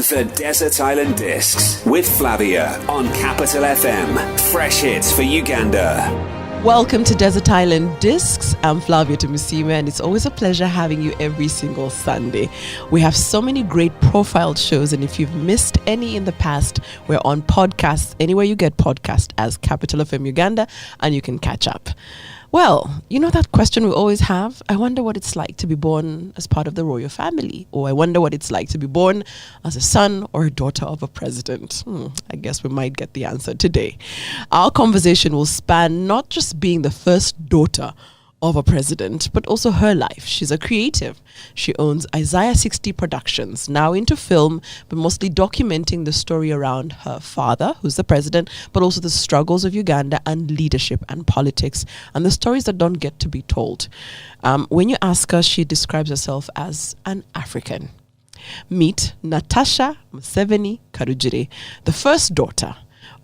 The Desert Island Discs with Flavia on Capital FM. Fresh hits for Uganda. Welcome to Desert Island Discs. I'm Flavia Tumusime, and it's always a pleasure having you every single Sunday. We have so many great profiled shows, and if you've missed any in the past, we're on podcasts anywhere you get podcasts as Capital FM Uganda, and you can catch up. Well, you know that question we always have? I wonder what it's like to be born as part of the royal family, or I wonder what it's like to be born as a son or a daughter of a president. I guess we might get the answer today. Our conversation will span not just being the first daughter of a president, but also her life. She's a creative. She owns Isaiah 60 Productions, now into film, but mostly documenting the story around her father, who's the president, but also the struggles of Uganda and leadership and politics, and the stories that don't get to be told. When you ask her, she describes herself as an African. Meet Natasha Museveni Karugire, the first daughter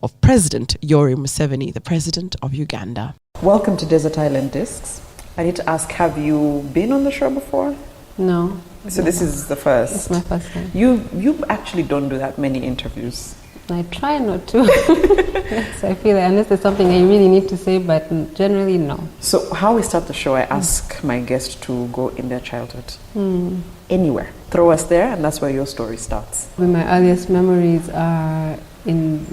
of President Yoweri Museveni, the president of Uganda. Welcome to Desert Island Discs. I need to ask, have you been on the show before? No. So this is the first? It's my first time. You actually don't do that many interviews. I try not to. Yes, I feel like unless there's something I really need to say, but generally no. So how we start the show, I ask my guests to go in their childhood. Anywhere. Throw us there, and that's where your story starts. My earliest memories are in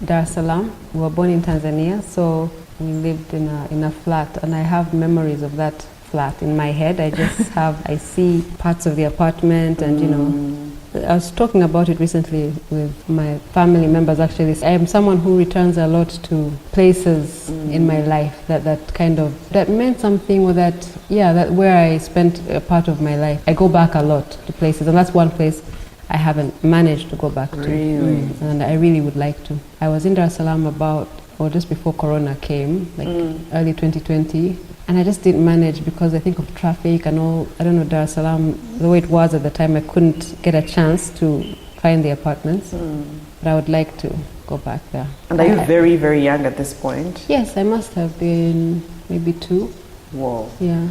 Dar es Salaam. We were born in Tanzania, so we lived in a flat, and I have memories of that flat in my head. I see parts of the apartment, and you know, I was talking about it recently with my family members. Actually, I am someone who returns a lot to places in my life that meant something, or that where I spent a part of my life. I go back a lot to places, and that's one place I haven't managed to go back to. Really? And I really would like to. I was in Dar es Salaam just before Corona came, early 2020, and I just didn't manage because I think of traffic and all. I don't know, Dar es Salaam, the way it was at the time, I couldn't get a chance to find the apartments, but I would like to go back there. And are you very, very young at this point? Yes, I must have been maybe 2. Whoa. Yeah.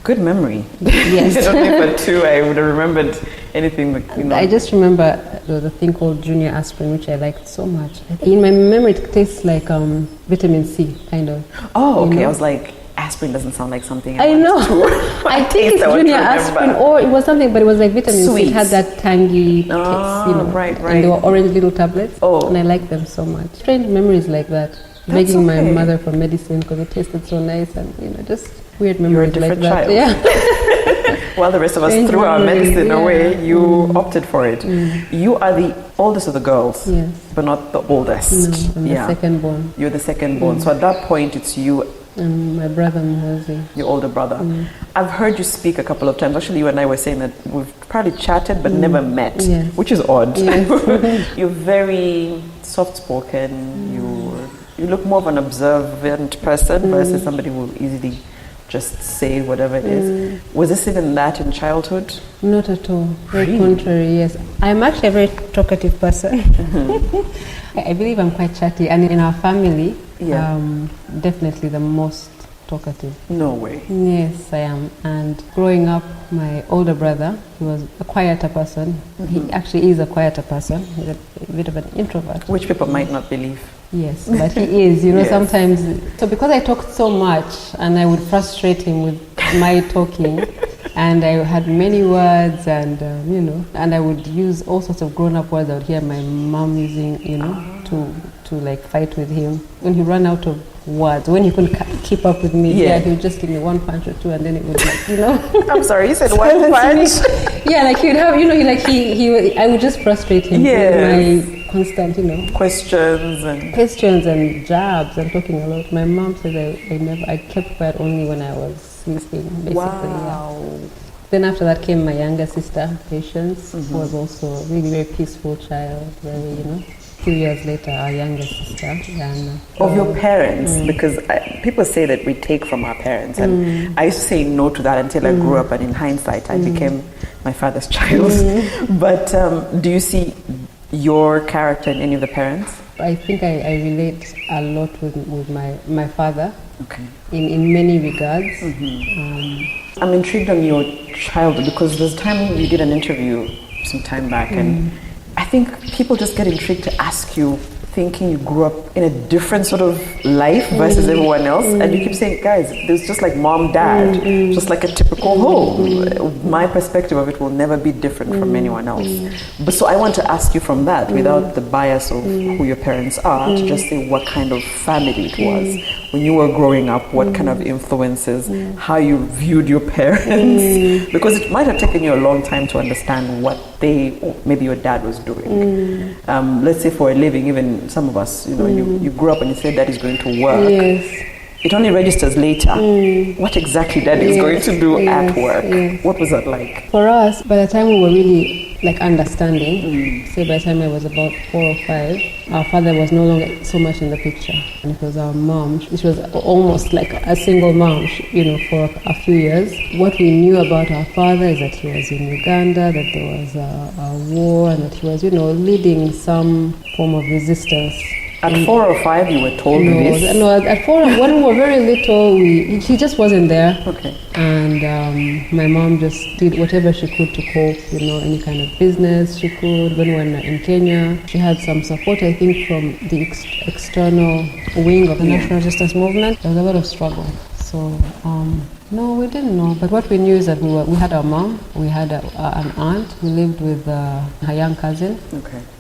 Good memory. Yes. I don't think for 2 I would have remembered anything. I just remember the thing called Junior Aspirin, which I liked so much. In my memory, it tastes like vitamin C, kind of. Oh, okay. I was like, aspirin doesn't sound like something I know. I think it's Junior Aspirin, or it was something, but it was like vitamin C. It had that tangy taste, Right. And they were orange little tablets, and I liked them so much. Strange memories like that. Begging my mother for medicine because it tasted so nice, and just weird memories like that. Child. Yeah. While the rest of us threw our medicine away, you opted for it. You are the oldest of the girls, yes, but not the oldest. No, I'm the second born. You're the second born. So at that point, it's you and my brother Mhozi, your older brother. I've heard you speak a couple of times. Actually, you and I were saying that we've probably chatted but never met, which is odd. Yes. You're very soft-spoken. You look more of an observant person versus somebody who will easily just say whatever it is. Was this even that in childhood? Not at all. Very contrary, yes. I'm actually a very talkative person. I believe I'm quite chatty, and in our family, definitely the most talkative. No way. Yes, I am. And growing up, my older brother, he was a quieter person. He actually is a quieter person. He's a bit of an introvert. Which people might not believe. Yes, but he is, yes. Sometimes. So because I talked so much, and I would frustrate him with my talking, and I had many words, and and I would use all sorts of grown-up words I would hear my mom using, to like fight with him. When he ran out of words, when he couldn't keep up with me, he would just give me one punch or two, and then it would I'm sorry, you said one punch? Like he would have, I would just frustrate him with my constant, questions and jabs and talking a lot. My mom said I kept quiet only when I was sleeping, basically. Wow. Then after that came my younger sister, Patience, who was also a really very peaceful child, very, few years later, our younger sister. And, of your parents, because people say that we take from our parents, and I used to say no to that until I grew up, and in hindsight, I became my father's child. But do you see your character in any of the parents? I think I relate a lot with my father, in many regards. I'm intrigued on your childhood, because there's a time you did an interview some time back, and I I think people just get intrigued to ask you, thinking you grew up in a different sort of life versus everyone else, and you keep saying, guys, there's just like mom, dad, just like a typical home. My perspective of it will never be different from anyone else. But so I want to ask you from that, without the bias of who your parents are, to just say what kind of family it was when you were growing up, what kind of influences, how you viewed your parents, because it might have taken you a long time to understand what maybe your dad was doing. Let's say for a living, even some of us, you grew up and you said dad is going to work. Yes. It only registers later. What exactly dad is going to do at work? Yes. What was that like? For us, by the time we were really like understanding, say by the time I was about 4 or 5, our father was no longer so much in the picture. And it was our mom, which was almost like a single mom, for a few years. What we knew about our father is that he was in Uganda, that there was a war, and that he was, leading some form of resistance. At 4 or 5, you were told this? No, at 4, when we were very little, he just wasn't there. Okay. And my mom just did whatever she could to cope, any kind of business she could. When we were in Kenya, she had some support, I think, from the external wing of the National Resistance Movement. There was a lot of struggle. So, no, we didn't know. But what we knew is that we had our mom, we had an aunt who lived with her young cousin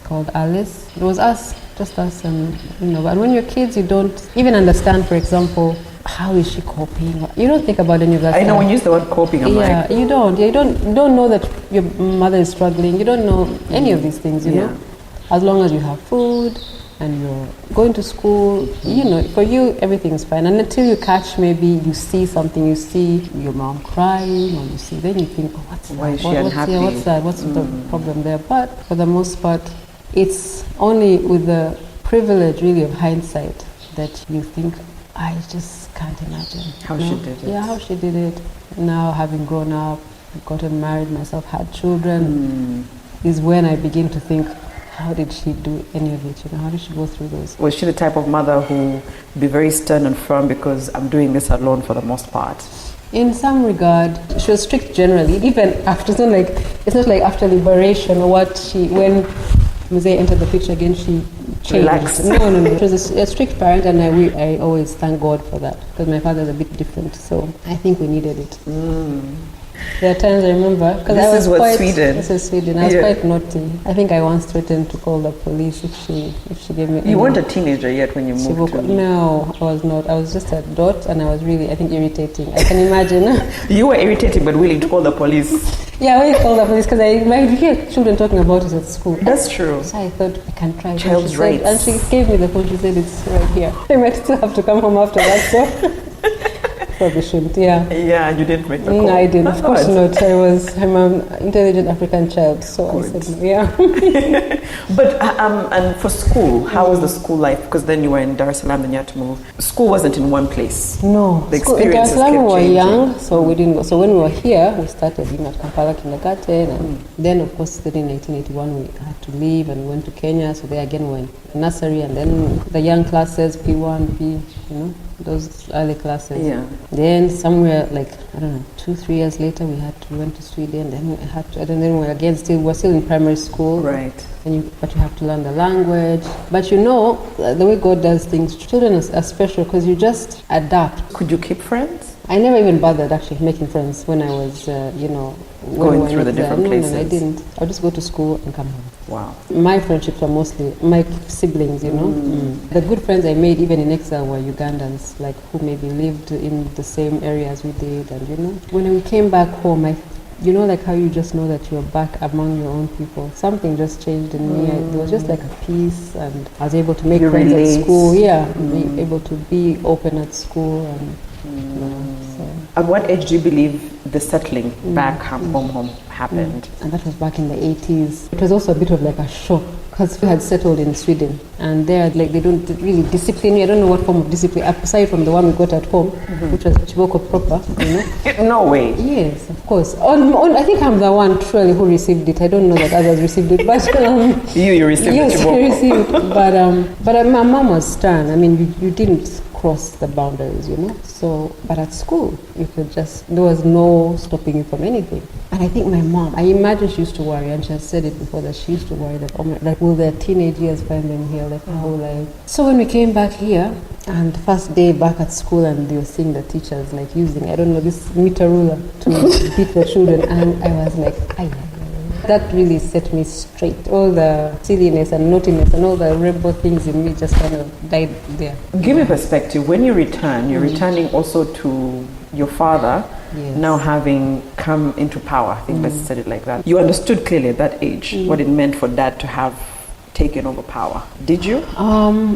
called Alice. It was us. Just us, and but when you're kids, you don't even understand, for example, how is she coping? You don't think about any of that. I know when you use the word coping, I'm like, you don't know that your mother is struggling. You don't know any of these things, you know. As long as you have food and you're going to school, for you everything is fine. And until you catch, maybe you see something, you see your mom crying, or then you think, what's why that? Is she unhappy? What's that? What's the problem there? But for the most part, it's only with the privilege, really, of hindsight that you think, I just can't imagine how she did it. Yeah, how she did it. Now, having grown up, gotten married myself, had children, is when I begin to think, how did she do any of it? How did she go through those? Was she the type of mother who would be very stern and firm because I'm doing this alone for the most part? In some regard, she was strict generally. Even after, it's not like after liberation or when Musée entered the picture again, she changed. Relaxed. No. She was a strict parent, and I always thank God for that, because my father is a bit different, so I think we needed it. There are times I remember, because Sweden. This is Sweden. I was quite naughty. I think I once threatened to call the police if she gave me. You weren't a teenager yet when you moved to? No, I was not. I was just a dot, and I was really, I think, irritating. I can imagine. You were irritating, but willing to call the police. Yeah, I called the police because I hear children talking about it at school. That's true. So I thought I can try. Child's rights. And she gave me the phone. She said it's right here. I might still have to come home after that. So. Probably shouldn't, Yeah, you didn't make the call. No, I didn't. Of course not. I'm an intelligent African child, so I said no, But and for school, how was the school life? Because then you were in Dar es Salaam, then you had to move. School wasn't in one place. No. The In Dar es experiences Salaam we kept were changing. young, so we didn't go. So when we were here, we started at Kampala kindergarten, and then of course then in 1981 we had to leave and we went to Kenya. So there again we went nursery, and then the young classes, P1, P, those early classes. Yeah. Then somewhere 2-3 years later we went to Sweden. Then we had to, and then we were still in primary school. Right. But you have to learn the language. But the way God does things, children are special because you just adapt. Could you keep friends? I never even bothered actually making friends when I was, Going through the different places. No, I didn't. I would just go to school and come home. Wow. My friendships were mostly my siblings, The good friends I made even in exile were Ugandans, who maybe lived in the same area as we did. And, when we came back home, how you just know that you're back among your own people. Something just changed in me. There was just a peace, and I was able to make friends at school. Yeah, be able to be open at school. And, At what age do you believe the settling back home happened? And that was back in the 80s. It was also a bit of a shock, because we had settled in Sweden, and there they don't really discipline you. I don't know what form of discipline, aside from the one we got at home, which was Chiboko proper, No way. Yes, of course. I think I'm the one truly who received it. I don't know that others received it, but you received the Chiboko. Yes, I received it. But my mom was stern. I mean, you didn't cross the boundaries, So, but at school, there was no stopping you from anything. And I think my mom, I imagine she used to worry, and she has said it before, that she used to worry that, oh my, like, will their teenage years find them here, like how will I? So when we came back here, and first day back at school, and they were seeing the teachers like using, I don't know, this meter ruler to beat the children, and I was like, that really set me straight. All the silliness and naughtiness and all the rebel things in me just kind of died there. Give me perspective. When you return, you're returning also to your father, Yes. now having come into power. I think let's set it like that. You understood clearly at that age what it meant for dad to have taken over power. Did you?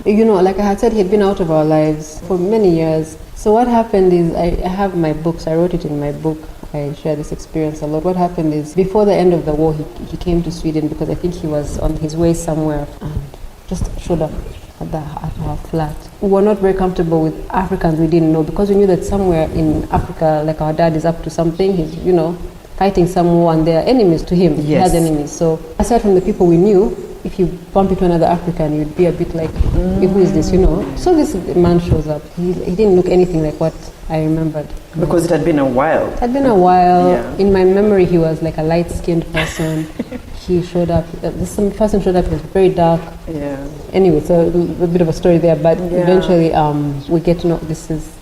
You know, like I had said, he had been out of our lives for many years. So what happened is, I have my books, I wrote it in my book, I share this experience a lot. What happened is, before the end of the war, he came to Sweden because I think he was on his way somewhere and just showed up at our flat. We were not very comfortable with Africans we didn't know, because we knew that somewhere in Africa, like our dad is up to something, he's, you know, fighting some war and they're enemies to him. Yes. He has enemies. So aside from the people we knew, if you bump into another African, you'd be a bit like, who is this, you know? So this man shows up. He didn't look anything like what I remembered. Because it had been a while. It had been a while. Yeah. In my memory, he was like a light-skinned person. He showed up, some person showed up, he was very dark. Yeah. Anyway, so a bit of a story there, but eventually we get to know this is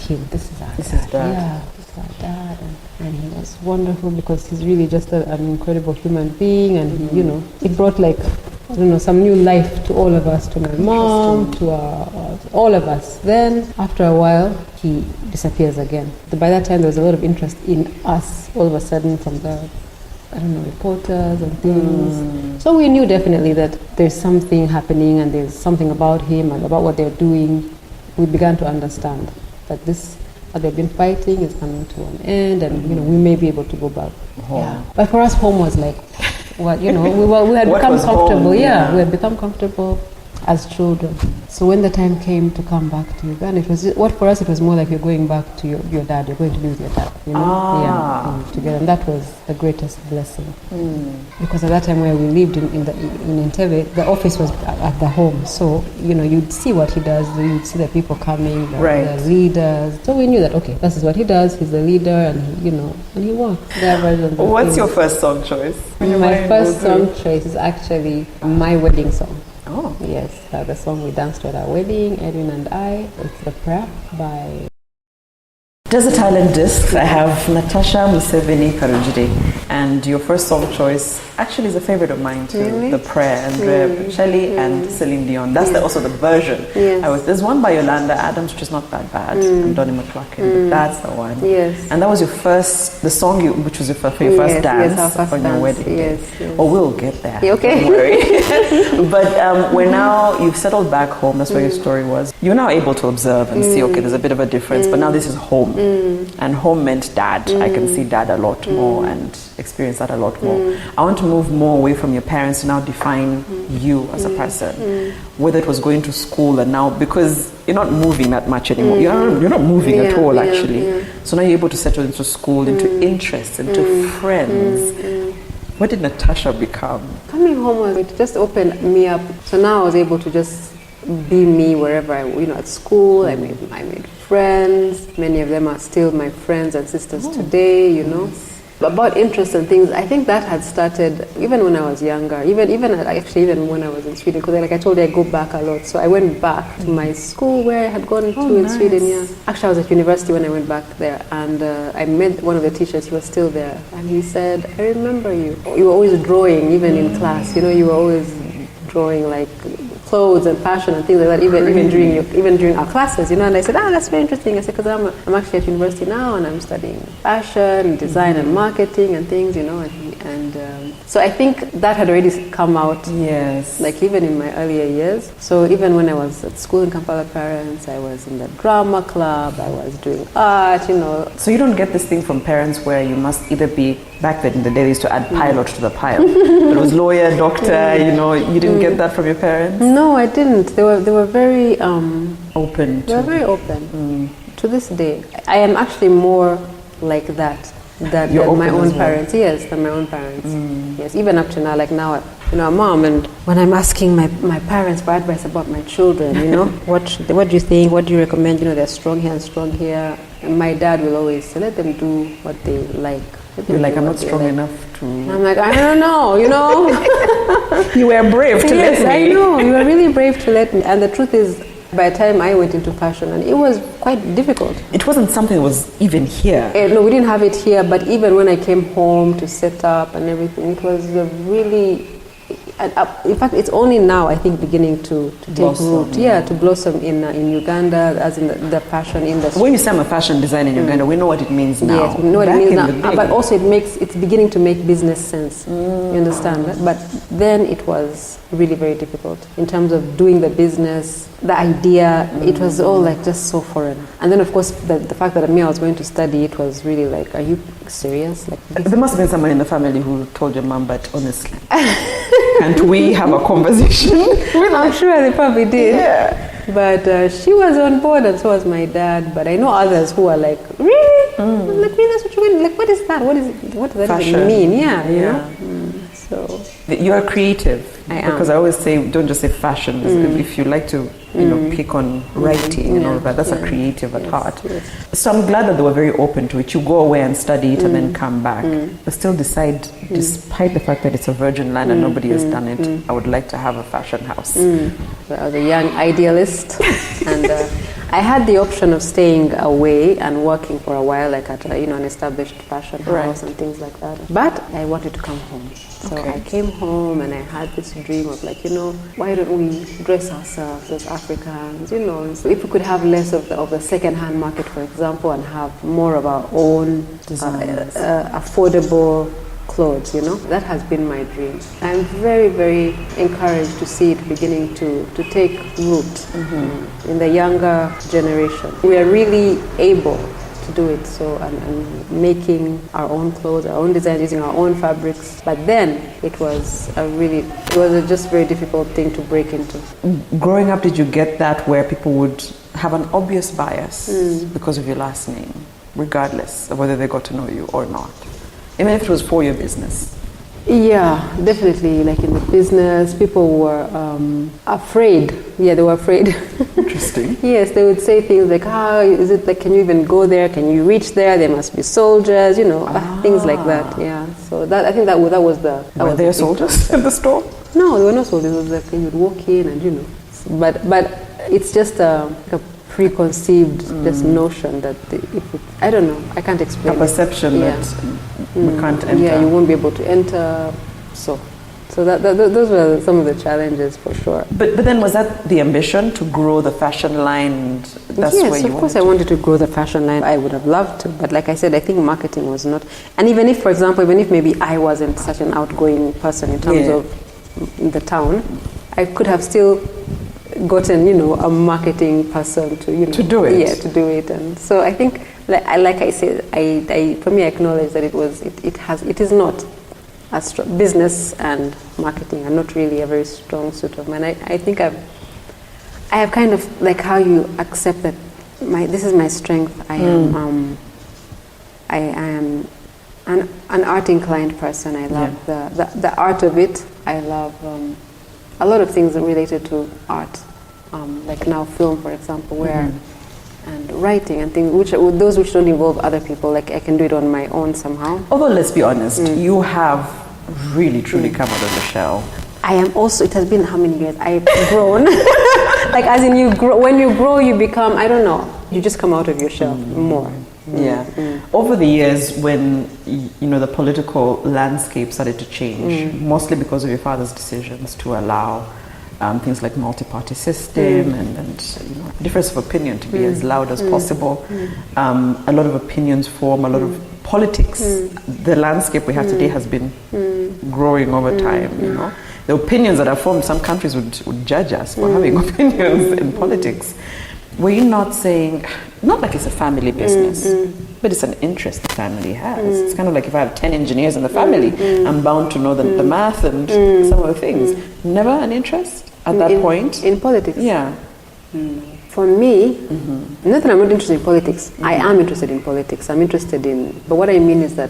him, this is our dad. This is dad. Yeah, this is our dad. And he was wonderful because he's really just an incredible human being, and he, you know, he brought like, I don't know, some new life to all of us, to my mom, to all of us. Then, after a while, he disappears again. By that time, there was a lot of interest in us, all of a sudden, from the, I don't know, reporters and things. So we knew definitely that there's something happening and there's something about him and about what they're doing. We began to understand that this, what they've been fighting, is coming to an end, and, you know, we may be able to go back home. Yeah. But for us, home was like, what, you know, we had become comfortable. Home, yeah, we had become comfortable as children. So when the time came to come back to Uganda, it was for us, it was more like you're going back to your dad. You're going to be with your dad, you know, yeah, together, and that was the greatest blessing. Because at that time where we lived in Entebbe, the office was at the home. So, you know, you'd see what he does. You'd see the people coming, the leaders. So we knew that, okay, this is what he does. He's the leader, and he, you know, and he works. What's your first song choice? My first song choice is actually my wedding song. Oh. Yes, the song we danced at our wedding, Edwin and I. It's The Prayer by... Desert Island Discs, I have Natasha Museveni Karugire, and your first song choice actually is a favorite of mine too. Really? The Prayer, and Shelley and Celine Dion. That's also the version. Yes. There's one by Yolanda Adams, which is not that bad, and Donnie McClurkin, but that's the one. Yes. And that was your first, the song which was your first dance on your wedding day. Yes. Oh, we'll get there. Okay. Don't worry. But we're now, you've settled back home, that's where your story was. You're now able to observe and see, okay, there's a bit of a difference, but now this is home. And home meant dad. I can see dad a lot more and experience that a lot more. I want to move more away from your parents to now define you as a person. Whether it was going to school and now, because you're not moving that much anymore. You're not moving at all, actually. So now you're able to settle into school, into interests, into friends. What did Natasha become? Coming home, it just opened me up. So now I was able to just be me wherever I, you know, at school. I made friends. Many of them are still my friends and sisters today, you know. About interests and things, I think that had started even when I was younger, even when I was in Sweden, because like I told you, I go back a lot. So I went back to my school where I had gone to in Sweden, yeah. Actually, I was at university when I went back there, and I met one of the teachers. He was still there, and he said, I remember you. You were always drawing, even in class, you know, you were always drawing like clothes and fashion and things like that, even during our classes, you know. And I said, that's very interesting. I said, because I'm actually at university now, and I'm studying fashion, design, and marketing and things, you know. And so I think that had already come out, yes, like even in my earlier years. So even when I was at school in Kampala Parents, I was in the drama club, I was doing art, you know. So you don't get this thing from parents where you must either be, back then in the day they used to add pilot to the pile. It was lawyer, doctor, you know. You didn't get that from your parents? No, I didn't. They were very open. They were very open. To this day, I am actually more like that than my own parents. Yes, than my own parents. Yes, even up to now, like now, you know, a mom, and when I'm asking my parents for advice about my children, you know, what do you think? What do you recommend? You know, they're strong here and strong here. And my dad will always say, let them do what they like. You're like, I'm not strong enough to... I'm like, I don't know, You were brave to let me. Yes, I know. You were really brave to let me. And the truth is, by the time I went into fashion, and it was quite difficult. It wasn't something that was even here. No, we didn't have it here, but even when I came home to set up and everything, it was a really... in fact, it's only now, I think, beginning to take root. Yeah, to blossom in Uganda, as in the fashion industry. When you say I'm a fashion designer in Uganda, we know what it means now. Yes, we know what it means now. But also it's beginning to make business sense. You understand that? But then it was really very difficult in terms of doing the business, the idea. It was all like just so foreign. And then, of course, the fact that I was going to study, it was really like, are you serious? Like, there must have been someone in the family who told your mom, but honestly, can't we have a conversation? I'm sure they probably did. Yeah. But she was on board, and so was my dad. But I know others who are like, really? I'm like, really? That's what you're going to... Like, what is that? What does that even mean? Yeah, you know? So you are creative. I am. Because I always say, don't just say fashion. If you like to, pick on writing and all of that, that's a creative at heart. Yes. So I'm glad that they were very open to it. You go away and study it and then come back. But still decide, despite the fact that it's a virgin land and nobody has done it, I would like to have a fashion house. So I was a young idealist, and I had the option of staying away and working for a while, like at an established fashion house and things like that. But I wanted to come home. So I came home and I had this dream of like, why don't we dress ourselves as Africans, so if we could have less of the second-hand market, for example, and have more of our own affordable clothes, that has been my dream. I'm very, very encouraged to see it beginning to take root in the younger generation. We are really able to do it, so and making our own clothes, our own designs, using our own fabrics. But then it was a just very difficult thing to break into. Growing up, did you get that where people would have an obvious bias because of your last name, regardless of whether they got to know you or not, even if it was for your business? Yeah, definitely. Like in the business, people were afraid. Yeah, they were afraid. Interesting. Yes, they would say things like, is it like, can you even go there? Can you reach there? There must be soldiers, things like that. Yeah. So I think that was the... Were there soldiers in the store? No, there were no soldiers. It was like you would walk in and, But it's just a preconceived just notion that I don't know, I can't explain. A perception that we can't enter. Yeah, you won't be able to enter. So those were some of the challenges for sure. But then was that the ambition to grow the fashion line? And that's yes, where you of course I wanted to grow the fashion line. I would have loved to, but like I said, I think marketing was not. And even if, for example, maybe I wasn't such an outgoing person in terms of the town, I could have still gotten, a marketing person to do it. Yeah, to do it. And so I think, like I said, for me, I acknowledge that it is not a strong business, and marketing are not really a very strong suit of mine. I think I have kind of like how you accept that this is my strength. I am an art inclined person. I love the art of it. I love a lot of things related to art, like now film, for example, and writing and things, those which don't involve other people. Like I can do it on my own somehow. Although let's be honest, you have really truly come out of the shell. I am also. It has been how many years? I've grown. Like as in you grow. When you grow, you become. I don't know. You just come out of your shell more. Yeah. Over the years, when the political landscape started to change, mostly because of your father's decisions to allow things like multi-party system and difference of opinion to be as loud as possible, a lot of opinions form, a lot of politics. The landscape we have today has been growing over time. The opinions that are formed, some countries would judge us for having opinions in politics. Were you not saying, not like it's a family business, but it's an interest the family has. It's kind of like if I have 10 engineers in the family, I'm bound to know the math and some of the things. Never an interest at that point? In politics? Yeah. For me, not that I'm not interested in politics. I am interested in politics. I'm interested in, but what I mean is that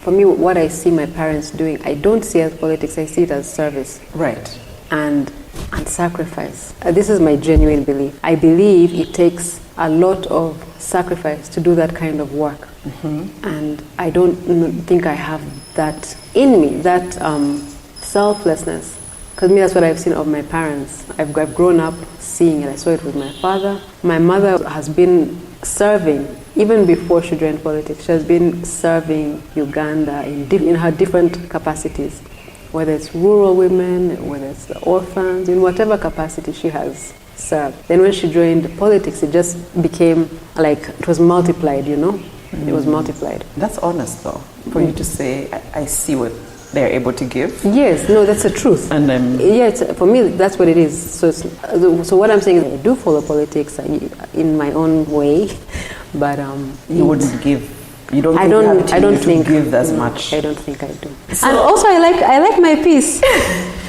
for me, what I see my parents doing, I don't see it as politics, I see it as service. Right. And and sacrifice. This is my genuine belief. I believe it takes a lot of sacrifice to do that kind of work. And I don't think I have that in me, that selflessness. Because me, that's what I've seen of my parents. I've grown up seeing it. I saw it with my father. My mother has been serving, even before she joined politics, she has been serving Uganda in her different capacities, whether it's rural women, whether it's the orphans, in whatever capacity she has served. Then when she joined politics, it just became like, it was multiplied, you know? It was multiplied. That's honest, though, for you to say, I see what they're able to give. Yes, no, that's the truth. And for me, that's what it is. So what I'm saying is I do follow politics in my own way, but you wouldn't give. You don't. I don't think give as much. I don't think I do. So, and also, I like my peace.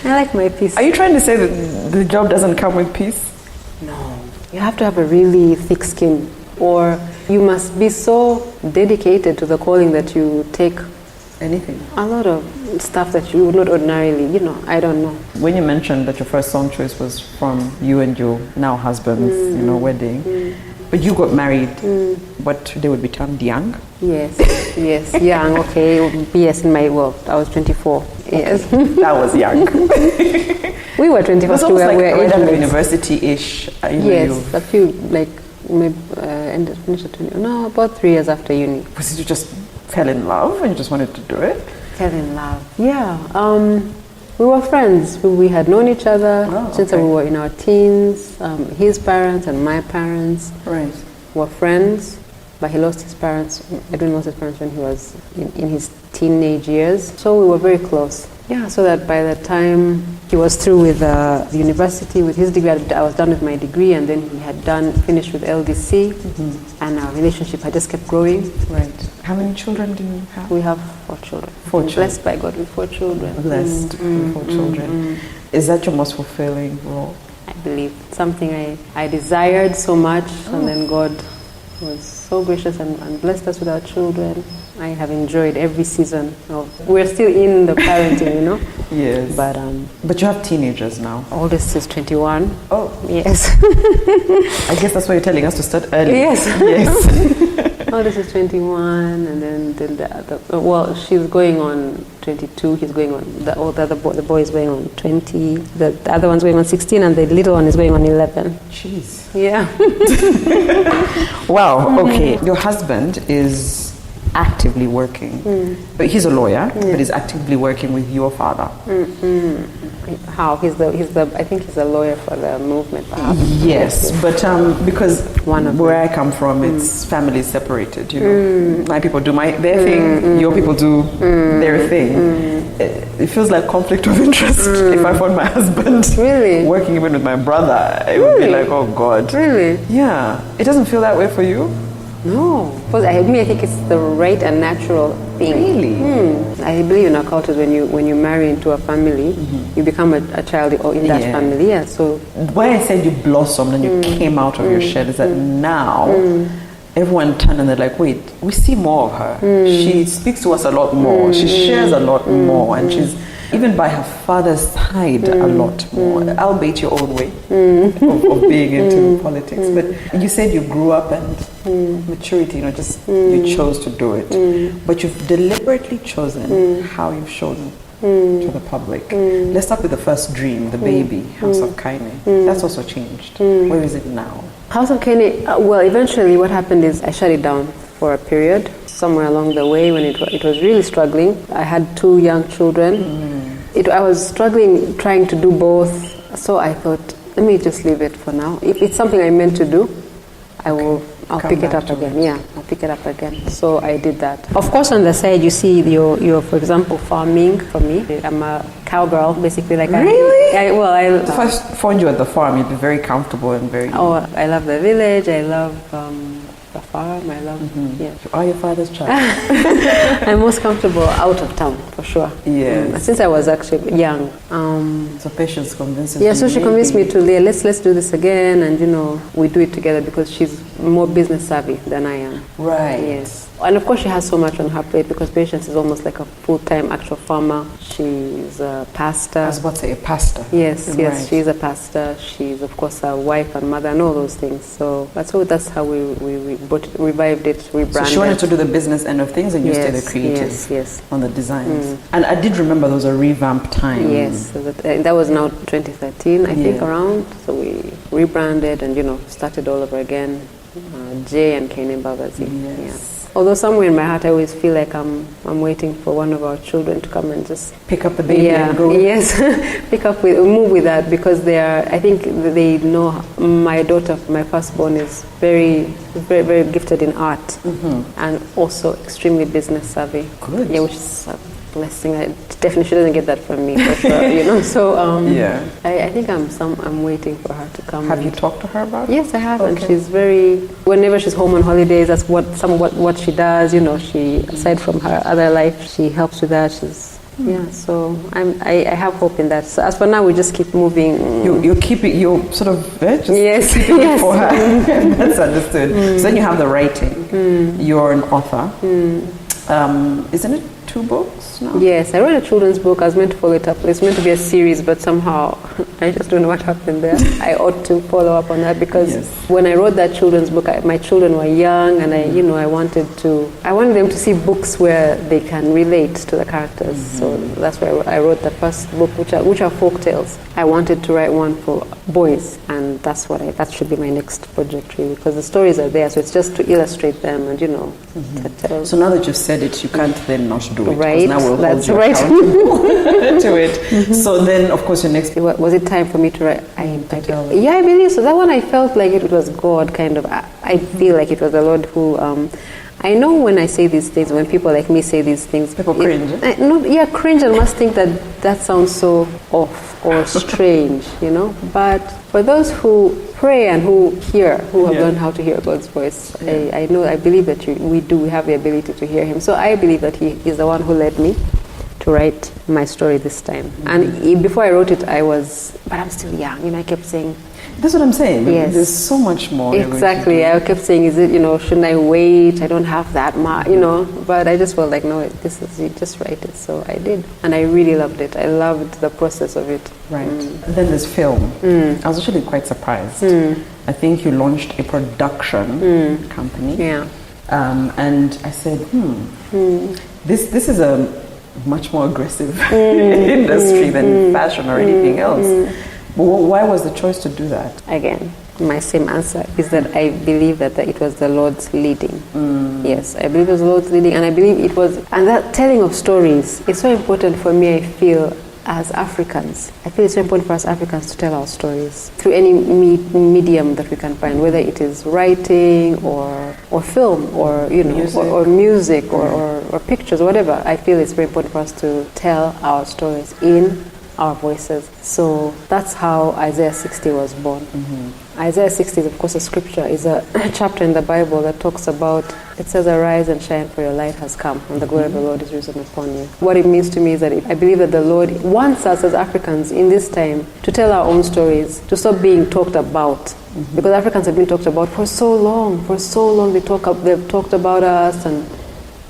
I like my peace. Are you trying to say that the job doesn't come with peace? No, you have to have a really thick skin, or you must be so dedicated to the calling that you take anything. A lot of stuff that you would not ordinarily, I don't know. When you mentioned that your first song choice was from you and your now husband's, wedding, but you got married, what they would be termed young? Yes, young, okay. Yes, I was 24. Yes. That was young. We were 24. It was almost like right out of university-ish. Yes, a few, like, maybe finished at 20, no, about 3 years after uni. Was it you just fell in love and you just wanted to do it? Fell in love, yeah. We were friends. We had known each other since we were in our teens. His parents and my parents were friends, but he lost his parents. Edwin lost his parents when he was in his teenage years. So we were very close. Yeah, so that by the time he was through with the university, with his degree, I was done with my degree, and then he had finished with LDC, and our relationship had just kept growing. Right. How many children do you have? We have 4 children. 4 children. Blessed by God with 4 children. Blessed with 4 children. Is that your most fulfilling role? I believe. Something I desired so much, and then God was so gracious and blessed us with our children. I have enjoyed every season. We're still in the parenting, Yes. But you have teenagers now. Oldest is 21. Oh. Yes. I guess that's why you're telling us to start early. Yes. Yes. Oldest is 21, and then the other, she's going on 22. He's going on, the boy is going on 20. The other one's going on 16, and the little one is going on 11. Jeez. Yeah. Wow. Okay. Your husband is actively working, but he's a lawyer, but he's actively working with your father. How? I think he's a lawyer for the movement, perhaps. Yes, but because where I come from, it's family separated, My people do their thing, your people do their thing. It feels like conflict of interest if I found my husband working even with my brother. It would be like, oh God. Really? Yeah. It doesn't feel that way for you? No, because I think it's the right and natural thing. Really? I believe in our cultures, when you marry into a family, you become a child in that family. Yeah. So why I said you blossomed and you came out of your shell is that now everyone turned and they're like, wait, we see more of her. She speaks to us a lot more. She shares a lot more, and she's even by her father's side a lot more, albeit your own way of being into politics. But you said you grew up and maturity, you chose to do it. But you've deliberately chosen how you've shown to the public. Let's start with the first dream, the baby, House of Kaine. That's also changed. Where is it now? House of Kaine, well, eventually what happened is I shut it down for a period. Somewhere along the way, when it was really struggling, I had 2 young children. I was struggling trying to do both, so I thought, let me just leave it for now. If it's something I meant to do, I'll pick it up again. Yeah, I'll pick it up again. So I did that. Of course, on the side, you see your for example, farming. For me, I'm a cowgirl, basically. Really? If I found you at the farm, you'd be very comfortable and very. Oh, I love the village. I love a farm. I love, You are your father's child. I'm most comfortable out of town, for sure. Yes. Since I was actually young. So Patience convinces Yeah, you. so she convinced me to, let's do this again, and we do it together because she's more business savvy than I am. Right. Yes. And of course she has so much on her plate because Patience is almost like a full-time actual farmer. She's a pastor. I was about to say a pastor. Yes, Right. she's a pastor. She's of course a wife and mother and all those things. So that's how we revived it, rebranded. So she wanted to do the business end of things and you stayed the creative yes. on the designs. And I did remember there was a revamp time. Yes, so that was now 2013, I think, around. So we rebranded and started all over again. Jay and Kane Babazi. Yes. Yeah. Although somewhere in my heart I always feel like I'm waiting for one of our children to come and just pick up the baby and go. Yes, move with that because I think they know my daughter, my firstborn, is very, very, very gifted in art and also extremely business savvy. Good. Yeah, which is a blessing. Definitely she doesn't get that from me for sure. So I think I'm waiting for her to come. Have you talked to her about it? Yes, I have, and she's whenever she's home on holidays, that's what she does. She, aside from her other life, she helps with that. So I have hope in that. So as for now, we just keep moving. You keep it. You sort of just keep it yes. for her. That's understood. So then you have the writing. You're an author. Isn't it 2 books now? Yes, I wrote a children's book. I was meant to follow it up. It's meant to be a series, but somehow I just don't know what happened there. I ought to follow up on that because when I wrote that children's book, my children were young, and I wanted them to see books where they can relate to the characters. So that's why I wrote the first book, which are folk tales. I wanted to write one for boys, and that should be my next project, really, because the stories are there. So it's just to illustrate them and to tell. So now that you've said it, you can't then not do it. Right. Now we'll That's hold you accountable to it. So then, of course, your next. Was it time for me to write? I believe so. That one I felt like it was God, kind of. I feel like it was the Lord who. I know when I say these things, when people like me say these things, people cringe. Cringe and must think that sounds so off or strange, But for those who pray and who hear, who have learned how to hear God's voice, I believe that we have the ability to hear Him. So I believe that He is the one who led me to write my story this time. And before I wrote it, but I'm still young. I kept saying. That's what I'm saying. Yes. There's so much more. Exactly. I kept saying, is it, shouldn't I wait? I don't have that much, But I just felt like, no, this is it. Just write it. So I did. And I really loved it. I loved the process of it. Right. And then there's film. I was actually quite surprised. I think you launched a production company. Yeah. And I said, this is a much more aggressive industry than fashion or anything else. But why was the choice to do that? Again, my same answer is that I believe that it was the Lord's leading. Yes, I believe it was the Lord's leading, and I believe it was, and that telling of stories is so important for me, I feel, as Africans. I feel it's so important for us Africans to tell our stories through any medium that we can find, whether it is writing or film or music or pictures, whatever. I feel it's very important for us to tell our stories in our voices. So that's how Isaiah 60 was born. Isaiah 60 is, of course, a scripture, is a chapter in the Bible that talks about, it says, arise and shine, for your light has come, and the glory of the Lord is risen upon you. What it means to me is that I believe that the Lord wants us as Africans in this time to tell our own stories, to stop being talked about. Because Africans have been talked about for so long. They've talked about us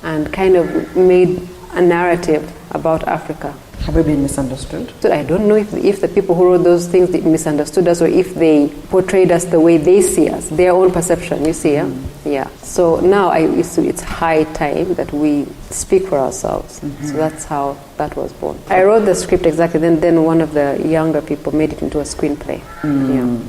and kind of made a narrative about Africa. Have we been misunderstood? So I don't know if the people who wrote those things misunderstood us or if they portrayed us the way they see us, their own perception, you see, yeah? So now it's high time that we speak for ourselves. So that's how that was born. I wrote the script exactly, then one of the younger people made it into a screenplay.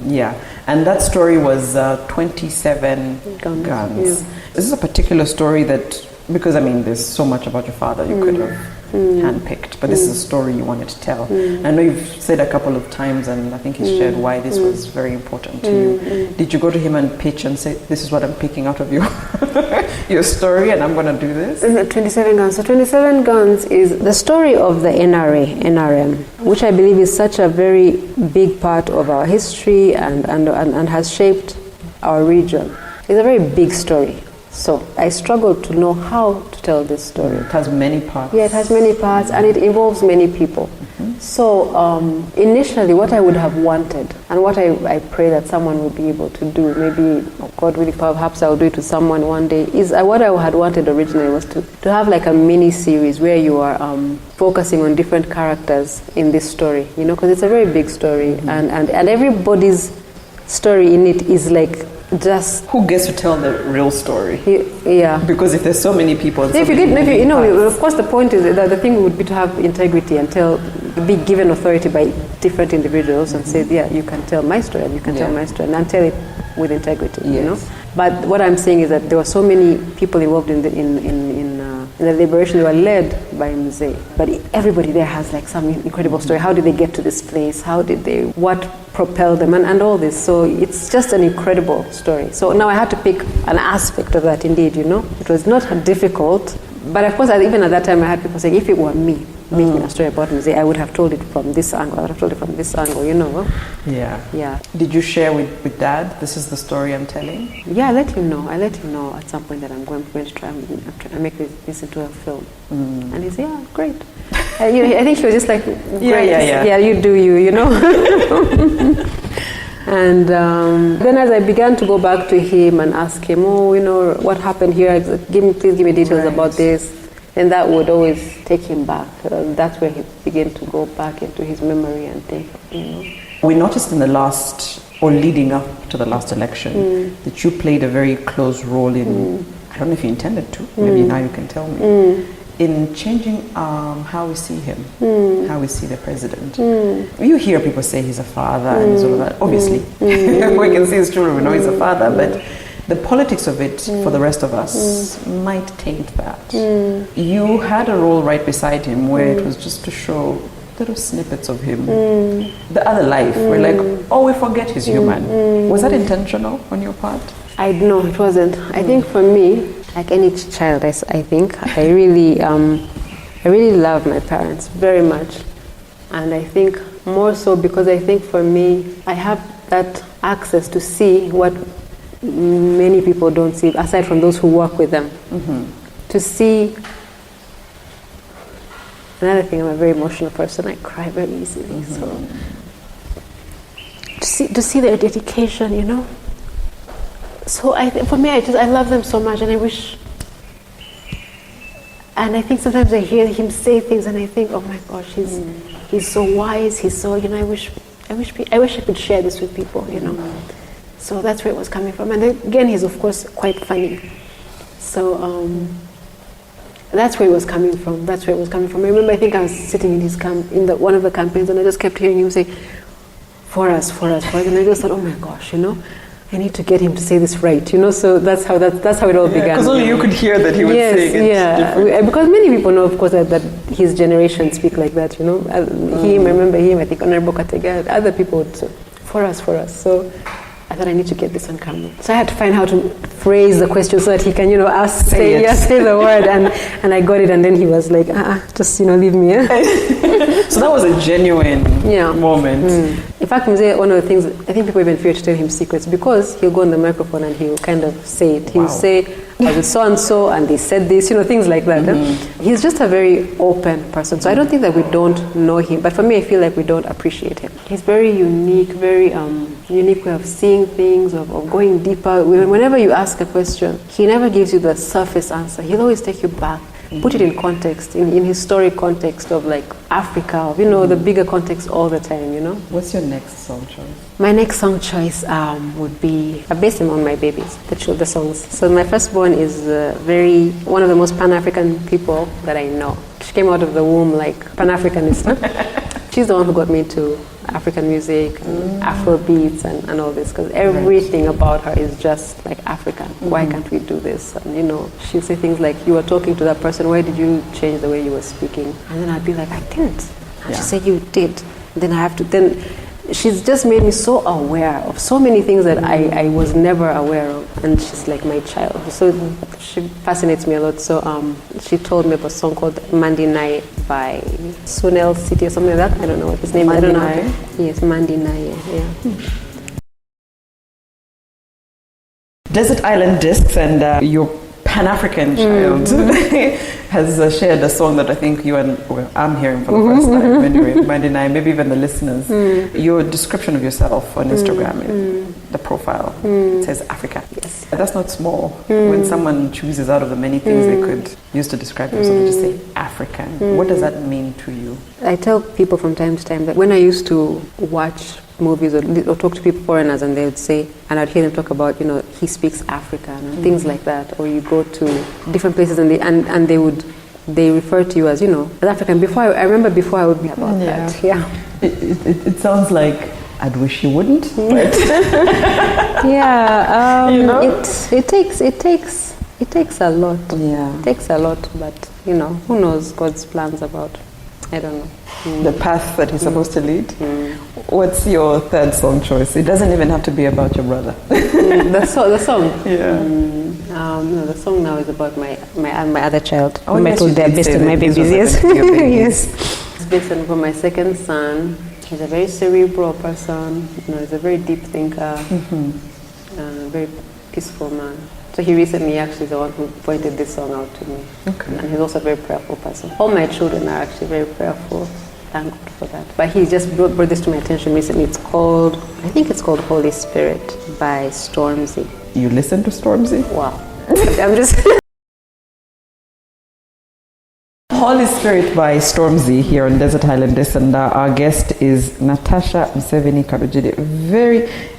Yeah, and that story was 27 Guns. Yeah. This is a particular story that, because there's so much about your father you could have handpicked, but this is a story you wanted to tell. I know you've said a couple of times, and I think he's shared why this was very important to you. Did you go to him and pitch and say, this is what I'm picking out of your story and I'm going to do this? 27 Guns. So 27 Guns is the story of the NRM, which I believe is such a very big part of our history and has shaped our region. it's a very big story. So I struggled to know how to tell this story. It has many parts. Yeah, it has many parts and it involves many people. So initially what I would have wanted and what I pray that someone will be able to do, maybe God willing, perhaps I'll do it to someone one day, is what I had wanted originally was to have like a mini series where you are focusing on different characters in this story, you know, because it's a very big story and everybody's story in it is like just who gets to tell the real story? Yeah. Because if there's so many people, of course, the point is that the thing would be to have integrity and be given authority by different individuals and say, yeah, you can tell my story and you can tell my story and tell it with integrity. You know. But what I'm saying is that there were so many people involved in the liberation. They were led by Mzee, but everybody there has like some incredible story. How did they get to this place? What propelled them and all this? So it's just an incredible story. So now I had to pick an aspect of that indeed, you know. It was not difficult, but of course even at that time I had people saying, if it were me making a story about Mzee, I would have told it from this angle, I would have told it from this angle, you know. Yeah. Did you share with Dad, this is the story I'm telling? Yeah, I let him know at some point that I'm going to try and make this into a film. And he said, yeah, great. I think he was just like, great. Yeah, you do you know. And then as I began to go back to him and ask him, what happened here? Please give me details about this. And that would always take him back. That's where he began to go back into his memory and think, We noticed in the last, or leading up to the last election, that you played a very close role in, I don't know if you intended to, maybe now you can tell me, in changing how we see him, how we see the president. You hear people say he's a father and all of that. Obviously, we can see his children, we know he's a father, but the politics of it for the rest of us might taint that. You had a role right beside him where it was just to show little snippets of him, the other life. We're like, we forget he's human. Was that intentional on your part? No, it wasn't. I think for me, like any child, I think I really love my parents very much, and I think more so because I think for me, I have that access to see what many people don't see, aside from those who work with them. To see. Another thing, I'm a very emotional person. I cry very easily. So to see their dedication, you know. So for me, I love them so much, and I wish. And I think sometimes I hear him say things, and I think, oh my gosh, he's so wise. He's so, I wish I could share this with people, you know. So that's where it was coming from. And again, he's of course quite funny. So that's where it was coming from. I remember, I think I was sitting in his camp, in one of the campaigns, and I just kept hearing him say, for us. And I just thought, oh my gosh, you know, I need to get him to say this right, you know. So that's how it all began. Because only you could hear that he was saying it. Yeah, because many people know, of course, that his generation speak like that, you know. I remember him, I think Honorable Katega, other people would say, for us. So I thought I need to get this on camera. So I had to find how to phrase the question so that he can, say the word, and I got it, and then he was like, just, leave me. So that was a genuine moment. In fact, Mzee, one of the things, I think people even fear to tell him secrets because he'll go on the microphone and he'll kind of say it. He'll say, I was so-and-so, and they said this, things like that. He's just a very open person. So I don't think that we don't know him, but for me, I feel like we don't appreciate him. He's very unique, very unique way of seeing things, of going deeper. Whenever you ask a question, he never gives you the surface answer. He'll always take you back, put it in context, in historic context of like Africa, the bigger context all the time, What's your next song choice? My next song choice would be based on my babies, the songs. So my firstborn is one of the most Pan-African people that I know. She came out of the womb like Pan-Africanist. She's the one who got me into African music, Afro beats, and all this, because everything about her is just like African. Why can't we do this? And she'll say things like, you were talking to that person, why did you change the way you were speaking? And then I'd be like, I didn't. And she said, you did. Then she's just made me so aware of so many things that I was never aware of, and she's like my child. So she fascinates me a lot. So she told me about a song called Mandi Naye by Sunel City or something like that. I don't know what his name is. I don't know. Yes, Mandi Naye. Yeah. Desert Island Discs and your Pan-African child has shared a song that I think you and I'm hearing for the first time anyway, Mandy and I, maybe even the listeners. Your description of yourself on Instagram, the profile, it says Africa. Yes. That's not small. When someone chooses out of the many things they could use to describe themselves, just say African. What does that mean to you? I tell people from time to time that when I used to watch movies or talk to people, foreigners, and they would say, and I'd hear them talk about, he speaks African and things like that, or you go to different places and they refer to you as, as African. I remember before I would be about that. Yeah. It sounds like I'd wish you wouldn't, but yeah, it takes a lot. Yeah. It takes a lot, but who knows God's plans about, I don't know. The path that he's supposed to lead. What's your third song choice? It doesn't even have to be about your brother. The song. Yeah. No, the song now is about my other child. Oh, yes, you did say my that these babies. were your babies. Yes. It's based on my second son. He's a very cerebral person. He's a very deep thinker. A very peaceful man. So he recently actually is the one who pointed this song out to me. Okay. And he's also a very prayerful person. All my children are actually very prayerful. Thank God for that. But he just brought this to my attention recently. I think it's called Holy Spirit by Stormzy. You listen to Stormzy? Wow. I'm just... Holy Spirit by Stormzy here on Desert Island Discs, and our guest is Natasha Museveni Karugire.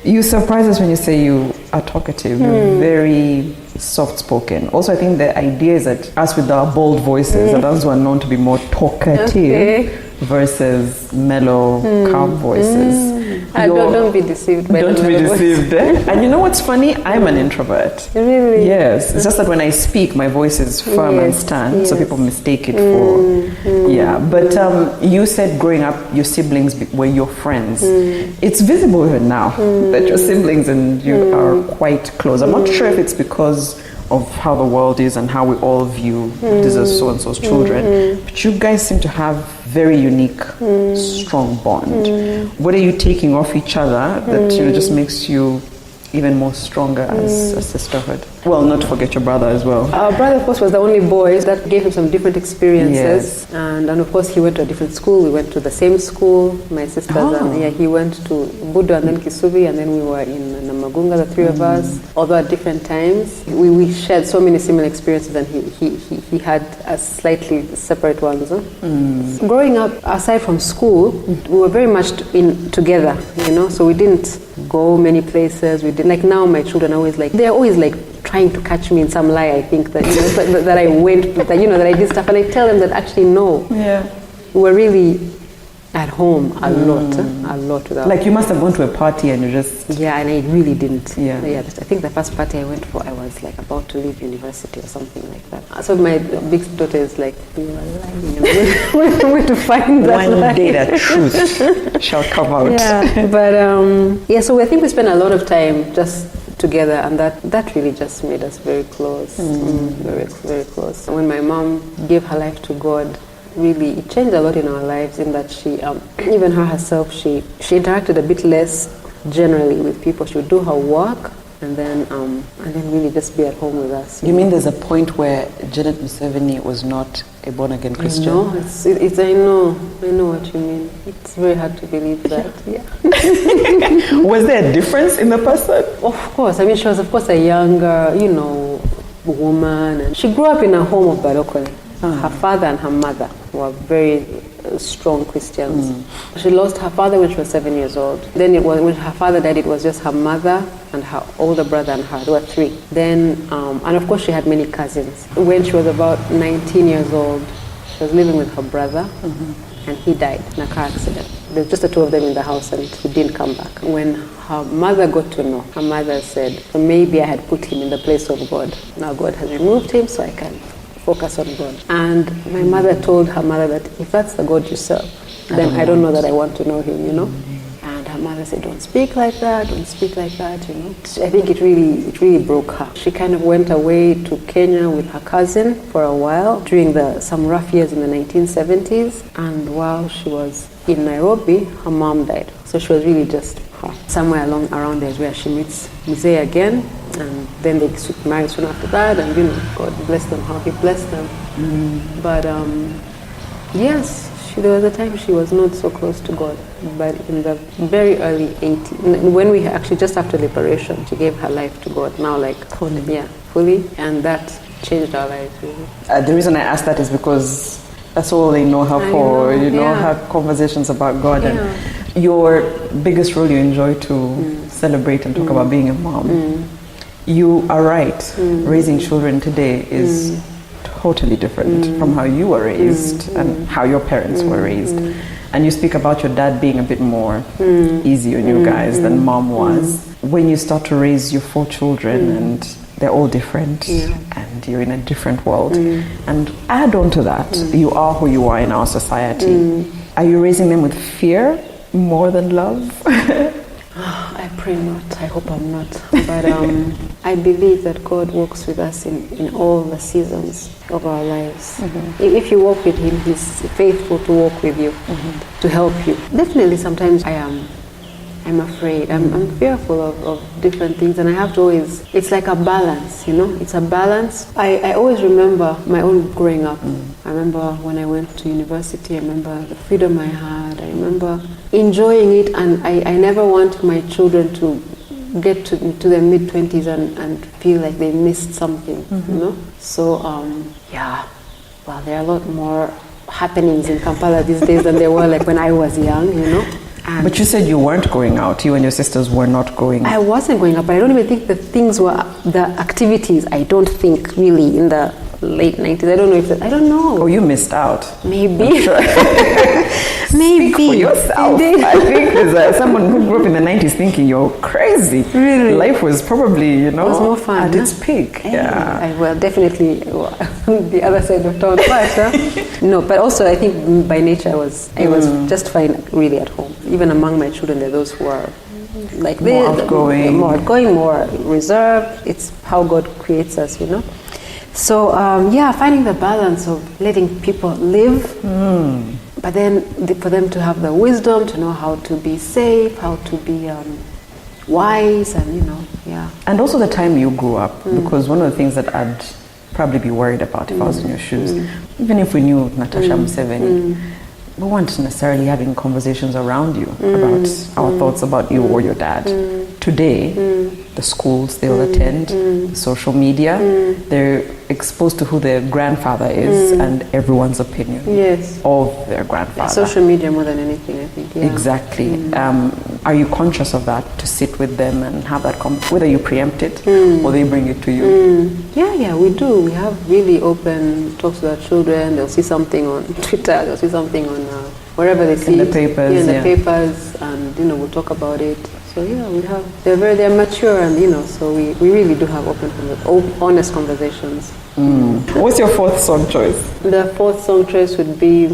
You surprise us when you say you are talkative. You're very soft-spoken. Also, I think the idea is that us with our bold voices, are those who are known to be more talkative versus mellow, calm voices. Don't be deceived by Don't be deceived. And you know what's funny? I'm an introvert. Really? Yes. It's just that when I speak, my voice is firm and stand, so people mistake it for... Yeah. But you said growing up, your siblings were your friends. It's visible even now that your siblings and you are quite close. I'm not sure if it's because of how the world is and how we all view these are so-and-so's children. But you guys seem to have very unique, strong bond. What are you taking off each other that just makes you even more stronger as a sisterhood? Well, not to forget your brother as well. Our brother, of course, was the only boy. That gave him some different experiences. Yes. And of course, he went to a different school. We went to the same school, my sisters. And he went to Budo and then Kisubi, and then we were in Namagunga, the three of us. Although at different times, we shared so many similar experiences, and he had a slightly separate ones. Growing up, aside from school, we were very much together, so we didn't go many places. We did, like now my children are always they're always trying to catch me in some lie. I think that that I went, that I did stuff, and I tell them that actually no. Yeah. We're really at home a lot without. Like you must have gone to a party and you just. Yeah, and I really didn't. Yeah. I think the first party I went for, I was about to leave university or something like that. So my big daughter is like, you are lying. We're going to find that. One day the truth shall come out. Yeah, but so I think we spent a lot of time just together, and that really just made us very close, very, very close. And when my mom gave her life to God, really it changed a lot in our lives, in that she, even her herself, she interacted a bit less generally with people. She would do her work and then really just be at home with us. You mean there's a point where Janet Museveni was not a born-again Christian? No, I know what you mean. It's very hard to believe that. Yeah. Was there a difference in the person? Of course. I mean, she was, of course, a younger, woman. And she grew up in a home of Barokole. Her father and her mother were very strong Christians. She lost her father when she was 7 years old. Then when her father died, it was just her mother and her older brother and her. There were three. Then, and of course, she had many cousins. When she was about 19 years old, she was living with her brother, and he died in a car accident. There were just the two of them in the house, and he didn't come back. When her mother got to know, her mother said, so maybe I had put him in the place of God. Now God has removed him, so I can focus on God. And my mother told her mother that if that's the God you serve, then I don't know that I want to know him, And her mother said, don't speak like that, I think it really broke her. She kind of went away to Kenya with her cousin for a while during some rough years in the 1970s. And while she was in Nairobi, her mom died. So she was really just her. Somewhere around there is where she meets Mzee again. And then they married soon after that, and God bless them how He blessed them. But yes, there was a time she was not so close to God, but in the very early 80s, when we actually just after liberation, she gave her life to God. Now, like fully, and that changed our lives really. The reason I ask that is because that's all they know her for. Have conversations about God, and your biggest role you enjoy to celebrate and talk about being a mom. You are right. Raising children today is totally different from how you were raised and how your parents were raised. And you speak about your dad being a bit more easy on you guys than mom was. When you start to raise your 4 children and they're all different and you're in a different world, and add on to that, you are who you are in our society. Are you raising them with fear more than love? I pray not. I hope I'm not. But I believe that God works with us in all the seasons of our lives. If you walk with Him, He's faithful to walk with you, to help you. Definitely, sometimes I'm afraid. I'm fearful of different things, and I have to always. It's like a balance, It's a balance. I always remember my own growing up. I remember when I went to university. I remember the freedom I had. I remember enjoying it, and I never want my children to get to their mid-20s and feel like they missed something, So well, there are a lot more happenings in Kampala these days than there were like when I was young, But you said you weren't going out. You and your sisters were not going out. I wasn't going out, but I don't even think the things were the activities. I don't think really in the late 90s. I don't know if I don't know. Oh, you missed out. Maybe. Sure. Maybe. Speak for yourself. Indeed. I think as someone who grew up in the 90s thinking you're crazy. Really? Life was probably, it was more fun, at its peak. Yeah. Well, definitely the other side of town. But no, but also I think by nature I was just fine really at home. Even among my children, there are those who are like more outgoing, more reserved. It's how God creates us, So finding the balance of letting people live, but then for them to have the wisdom to know how to be safe, how to be wise, and And also the time you grew up, because one of the things that I'd probably be worried about if I was in your shoes, even if we knew Natasha Museveni, we weren't necessarily having conversations around you about our thoughts about you or your dad. Today, the schools they'll attend, social media, they're exposed to who their grandfather is and everyone's opinion of their grandfather. Social media more than anything, I think. Yeah. Exactly. Are you conscious of that, to sit with them and have that whether you preempt it or they bring it to you? Yeah, we do. We have really open talks with our children. They'll see something on Twitter, they'll see something on wherever they see in the papers. In the papers, and we'll talk about it. So we have. They're mature, and so we really do have honest conversations. What's your 4th song choice? The 4th song choice would be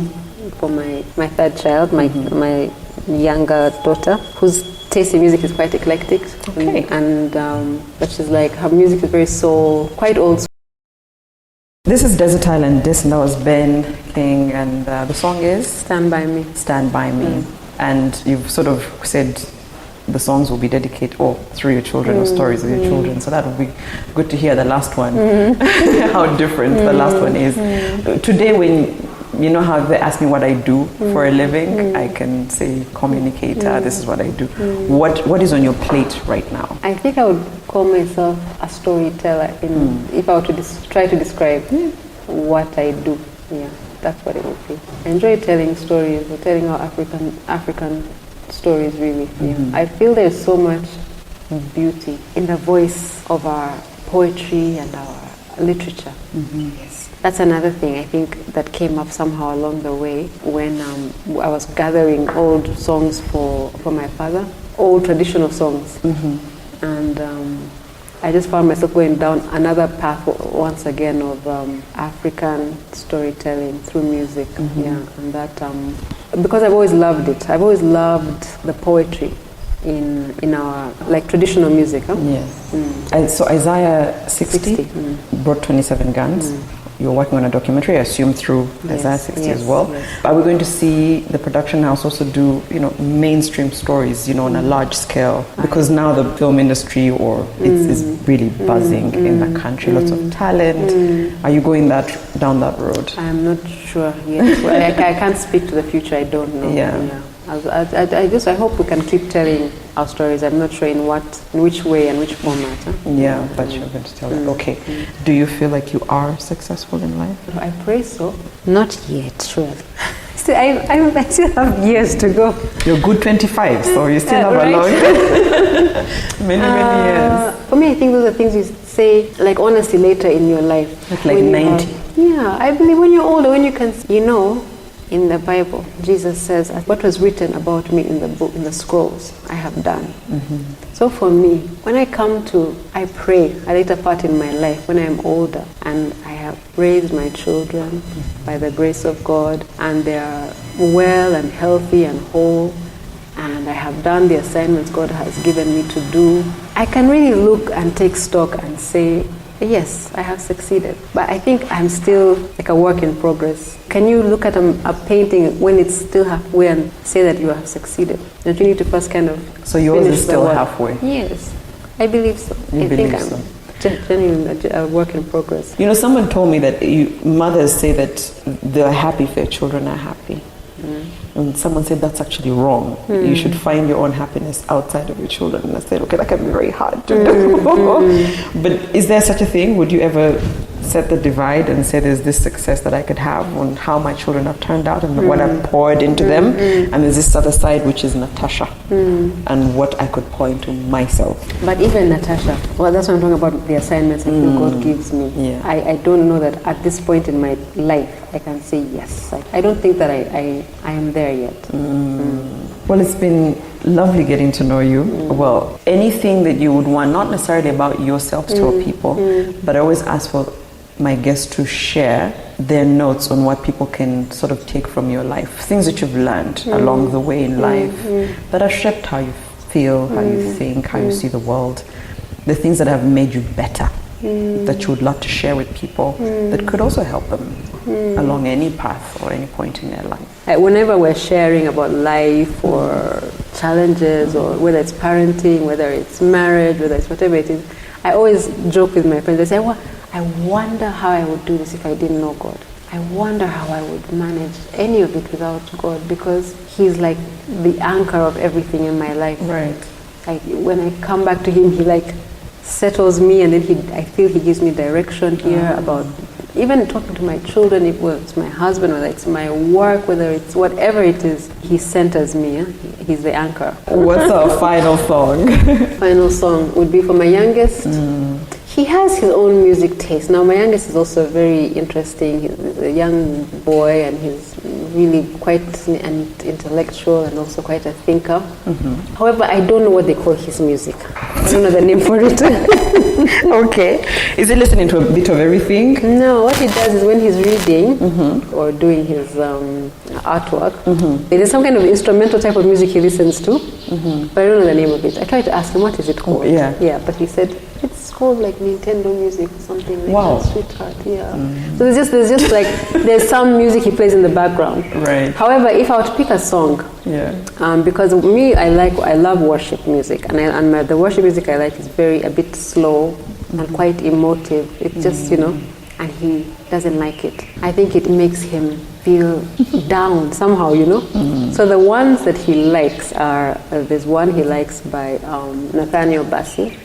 for my 3rd child, my younger daughter, whose taste in music is quite eclectic. Okay. But she's like, her music is very soul, quite old school. This is Desert Island Disc, and that was Ben King, and the song is? Stand By Me. Stand By Me. And you've sort of said the songs will be dedicated through your children or stories of your children, so that would be good to hear the last one, how different the last one is. Today, when how they ask me what I do for a living, I can say communicator, this is what I do. What is on your plate right now? I think I would call myself a storyteller if I were to try to describe what I do. Yeah, that's what it would be. I enjoy telling stories, or telling our African stories, really. I feel there's so much beauty in the voice of our poetry and our literature. Yes, that's another thing I think that came up somehow along the way when I was gathering old songs for my father, old traditional songs, and I just found myself going down another path once again of African storytelling through music. And that because I've always loved it. I've always loved the poetry in our traditional music. Yes. So Isaiah 60 brought 27 guns. you're working on a documentary, I assume, through Isaiah 60 as well. Yes. Are we going to see the production house also do, mainstream stories, on a large scale? Because now the film industry is really buzzing in the country, lots of talent. Are you going down that road? I'm not sure yet. Well, I can't speak to the future. I don't know. Yeah. I hope we can keep telling our stories. I'm not sure in which way and which format. Yeah, but you're going to tell it. Okay. Do you feel like you are successful in life? I pray so. Not yet, surely. I still have years to go. You're good 25, so you still have a long many years. For me, I think those are things you say, like, honestly, later in your life. Like 90. I believe when you're older, when you can, in the Bible, Jesus says, what was written about me in the book, in the scrolls, I have done. So for me, when I pray a later part in my life, when I'm older, and I have raised my children by the grace of God, and they are well and healthy and whole, and I have done the assignments God has given me to do, I can really look and take stock and say, yes, I have succeeded. But I think I'm still like a work in progress. Can you look at a painting when it's still halfway and say that you have succeeded? Don't you need to first kind of So yours is still halfway? Yes, I believe so. I think I'm genuinely a work in progress. Someone told me that mothers say that they're happy if their children are happy. And someone said that's actually wrong. You should find your own happiness outside of your children. And I said, okay, that can be very hard to do. But is there such a thing? Would you ever set the divide and say there's this success that I could have on how my children have turned out and what I've poured into them, and there's this other side which is Natasha and what I could pour into myself? But even Natasha, well, that's what I'm talking about, the assignments I feel God gives me. Yeah. I don't know that at this point in my life I can say yes. I don't think that I am there yet. Well, it's been lovely getting to know you. Well, anything that you would want, not necessarily about yourself, to tell people, but I always ask for my guests to share their notes on what people can sort of take from your life, things that you've learned along the way in life that have shaped how you feel, how you think, how you see the world, the things that have made you better, that you would love to share with people that could also help them along any path or any point in their life. Whenever we're sharing about life or challenges, or whether it's parenting, whether it's marriage, whether it's whatever it is, I always joke with my friends. I say, well, I wonder how I would do this if I didn't know God. I wonder how I would manage any of it without God, because He's like the anchor of everything in my life. Right. Like when I come back to Him, He like settles me, and then I feel He gives me direction here about even talking to my children, if it's my husband, whether it's my work, whether it's whatever it is, He centers me. He's the anchor. What's our final song? Final song would be for my youngest. He has his own music taste. Now, my youngest is also very interesting. He's a young boy, and he's really quite an intellectual and also quite a thinker. However, I don't know what they call his music. I don't know the name for it. Okay. Is he listening to a bit of everything? No, what he does is when he's reading or doing his artwork, there is some kind of instrumental type of music he listens to, but I don't know the name of it. I tried to ask him, what is it called? Yeah, but he said, it's called like Nintendo music or something like that, sweetheart, So there's just like, there's some music he plays in the background. Right. However, if I were to pick a song, because me, I love worship music, and the worship music I like is a bit slow and quite emotive. It's just, and he doesn't like it. I think it makes him feel down somehow, So the ones that he likes are, there's one he likes by Nathaniel Bassey.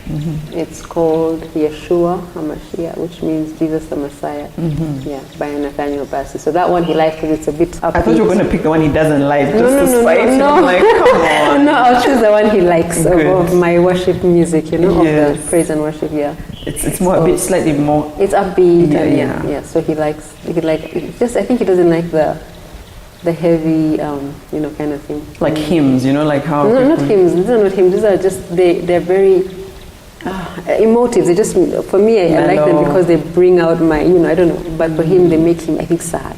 It's called Yeshua HaMashiach, which means Jesus the Messiah. By Nathaniel Bassey. So that one he likes because it's a bit upbeat. I thought you were going to pick the one he doesn't like, just to spite him. I'm like, come on. No, I'll choose the one he likes of my worship music, of the praise and worship, It's more, a bit slightly more... It's upbeat, so he likes, I think he doesn't like the heavy, kind of thing. Like hymns, like how... No, not hymns. These are not hymns. These are just, they're very emotive. They just, for me, I like them because they bring out my, I don't know. But for him, they make him, I think, sad.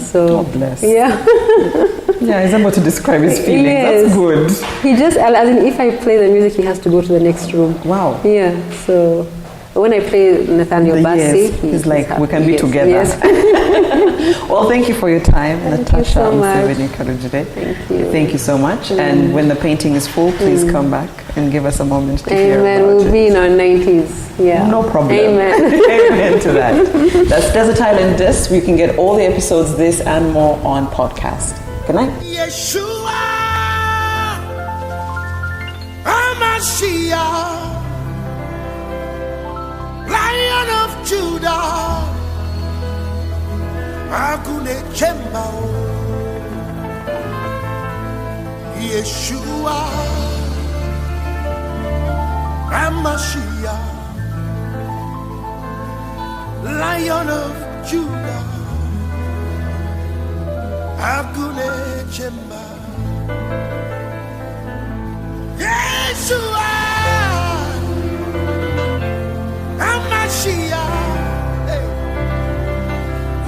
So... God bless. He's able to describe his feelings. Yes. That's good. He just, if I play the music, he has to go to the next room. Wow. So... when I play Nathaniel Bassi, he's like, we can be yes, together. Yes. Well, thank you for your time, Natasha so much. Museveni Karugire. Thank you. Thank you so much. And when the painting is full, please come back and give us a moment to hear Amen. about We'll it. be in our 90s. Yeah. No problem. Amen. Amen to that. That's Desert Island Disc. You can get all the episodes, this and more, on podcast. Good night. Yeshua, Amashiach, Lion of Judah, Agune Chembao, Yeshua, Amashiach, Lion of Judah, Agune Chemba, Yeshua, Amashiach, hey.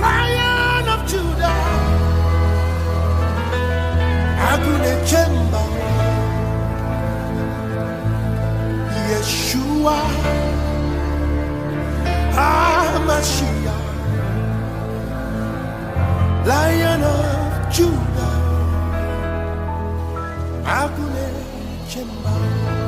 Lion of Judah, Agune Chemba, Yeshua, Amashiach, Lion of Judah, Agune Chemba.